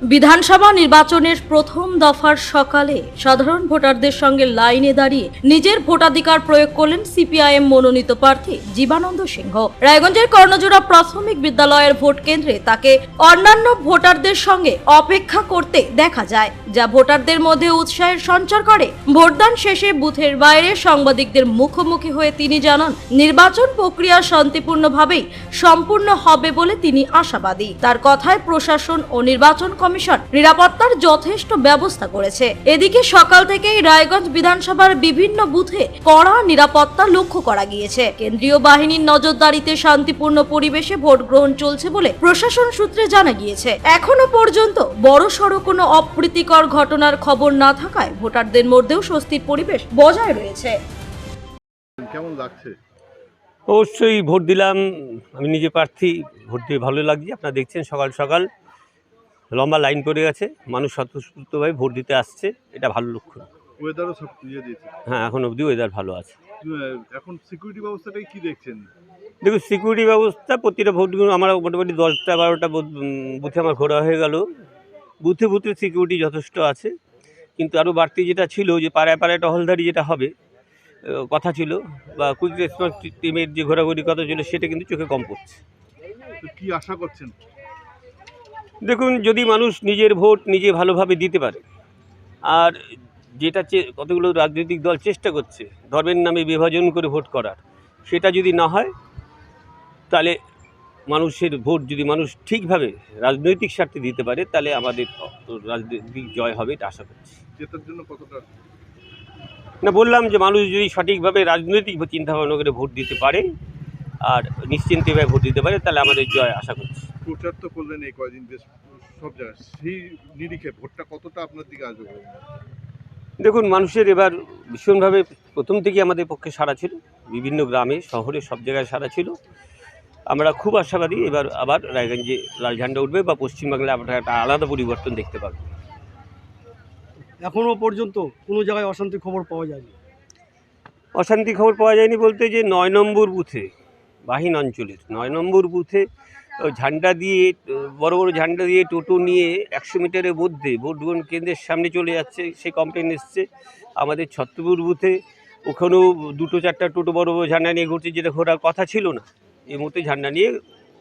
বিধানসভা নির্বাচনের প্রথম দফার সকালে সাধারণ ভোটারদের সঙ্গে লাইনে দাঁড়িয়ে নিজের ভোটাধিকার প্রয়োগ করলেন সিপিআইএম মনোনীত প্রার্থী জীবানন্দ সিংহ। রায়গঞ্জের কর্ণজোড়া প্রাথমিক বিদ্যালয়ের ভোট কেন্দ্রে তাকে অন্যান্য ভোটারদের সঙ্গে অপেক্ষা করতে দেখা যায়, যা ভোটারদের মধ্যে উৎসাহের সঞ্চার করে। ভোটদান শেষে বুথের বাইরে সাংবাদিকদের মুখোমুখি হয়ে তিনি জানান, নির্বাচন প্রক্রিয়া শান্তিপূর্ণভাবেই সম্পূর্ণ হবে বলে তিনি আশাবাদী। তার কথায় প্রশাসন ও নির্বাচন কমিশন নিরাপত্তার যথেষ্ট ব্যবস্থা করেছে। এদিকে সকাল থেকেই রায়গঞ্জ বিধানসভার বিভিন্ন বুথে কড়া নিরাপত্তা লক্ষ্য করা গিয়েছে। কেন্দ্রীয় বাহিনীর নজরদারিতে শান্তিপূর্ণ পরিবেশে ভোট গ্রহণ চলছে বলে প্রশাসন সূত্রে জানা গিয়েছে। এখনো পর্যন্ত বড়সড় কোনো অপ্রীতিকর ঘটনার খবর না থাকায় ভোটারদের মধ্যেও স্বস্তির পরিবেশ বজায় রয়েছে। কেমন লাগছে? অবশ্যই ভোট দিলাম, আমি নিজে প্রার্থী, ভোট দিয়ে ভালো লাগছে। আপনারা দেখছেন সকাল সকাল লম্বা লাইন পড়ে গেছে, মানুষ স্বতঃস্ফূর্তভাবে ভোট দিতে আসছে, এটা ভালো লক্ষণ। ওয়েদারও সব দিয়ে দিয়েছে। হ্যাঁ, এখন অবধি ওয়েদার ভালো আছে। এখন সিকিউরিটি ব্যবস্থাটাই কি দেখছেন? দেখুন, সিকিউরিটি ব্যবস্থা প্রতিটা ভোটগুলো আমার মোটামুটি 10টা-12টা বুথে আমার ঘোরা হয়ে গেল। বুথে বুথে সিকিউরিটি যথেষ্ট আছে, কিন্তু আরও বাড়তি যেটা ছিল যে পাড়ায় পাড়ায় টহলদারি যেটা হবে কথা ছিল, বা কুইক রেসপন্স টিমের যে ঘোরাঘুরি কথা ছিল, সেটা কিন্তু চোখে কম পড়ছে। তো কি আশা করছেন? দেখুন, যদি মানুষ নিজের ভোট নিজে ভালোভাবে দিতে পারে, আর যেটা কতগুলো রাজনৈতিক দল চেষ্টা করছে ধর্মের নামে বিভাজন করে ভোট করার, সেটা যদি না হয়, তাহলে মানুষের ভোট যদি মানুষ ঠিকভাবে রাজনৈতিক স্বার্থে দিতে পারে, তাহলে আমাদের রাজনৈতিক জয় হবে, এটা আশা করছি। জেতার জন্য কতটা? না, বললাম যে মানুষ যদি সঠিকভাবে রাজনৈতিক চিন্তাভাবনা করে ভোট দিতে পারে আর নিশ্চিন্তভাবে ভোট দিতে পারে, তাহলে আমাদের জয় আশা করছি। প্রচার তো করলেন এই কয়েকদিন বেশ সব জায়গায়, সেই নিরিখে ভোটটা কতটা আপনার দিকে আসবে? দেখুন, মানুষের এবার ভীষণভাবে প্রথম থেকে আমাদের পক্ষে সাড়া ছিল, বিভিন্ন গ্রামে শহরে সব জায়গায় সাড়া ছিল। আমরা খুব আশাবাদী এবার আবার রায়গঞ্জে লাল ঝান্ডা উঠবে, বা পশ্চিমবাংলায় আমরা একটা আলাদা পরিবর্তন দেখতে পাবো। এখনও পর্যন্ত কোনো জায়গায় অশান্তির খবর পাওয়া যায়নি। অশান্তি খবর পাওয়া যায়নি বলতে, যে 9 নম্বর বুথে, বাহিন অঞ্চলের 9 নম্বর বুথে ঝান্ডা দিয়ে, বড় বড় ঝান্ডা দিয়ে টোটো নিয়ে 100 মিটারের মধ্যে ভোট গ্রহণ কেন্দ্রের সামনে চলে যাচ্ছে, সেই কমপ্লেন এসছে। আমাদের ছত্রপুর বুথে ওখানেও 2-4টা টোটো বড় বড় ঝান্ডা নিয়ে ঘুরছে, যেটা ঘোরার কথা ছিল না। এই মুহূর্তে ঝান্ডা নিয়ে,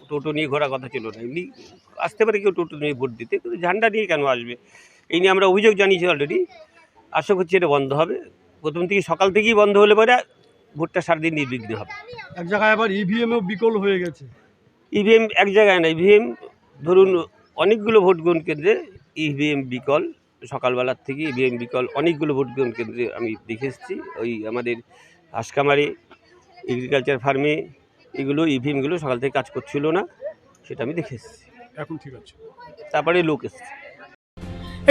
টোটো নিয়ে ঘোরার কথা ছিল না। এমনি আসতে পারে কেউ টোটো নিয়ে ভোট দিতে, কিন্তু ঝান্ডা নিয়ে কেন আসবে? এই নিয়ে আমরা অভিযোগ জানিয়েছি অলরেডি। আশা করছি এটা বন্ধ হবে। প্রথম থেকে সকাল থেকেই বন্ধ হলে পরে ভোটটা সারাদিন নির্বিঘ্নে হবে। এক জায়গায় আবার ইভিএমও বিকল হয়ে গেছে। ইভিএম এক জায়গায় না, ইভিএম ধরুন অনেকগুলো ভোট গ্রহণ কেন্দ্রে ইভিএম বিকল, সকালবেলার থেকে ইভিএম বিকল অনেকগুলো ভোট গ্রহণ কেন্দ্রে আমি দেখে এসেছি। ওই আমাদের হাসকামারে, এগ্রিকালচার ফার্মে, এগুলো ইভিএমগুলো সকাল থেকে কাজ করছিল না, সেটা আমি দেখে এসেছি। এখন ঠিক আছে। তারপরে লোক এসছে।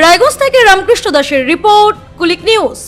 রায়গঞ্জ থেকে রামকৃষ্ণ দাসের রিপোর্ট, কুলিক নিউজ।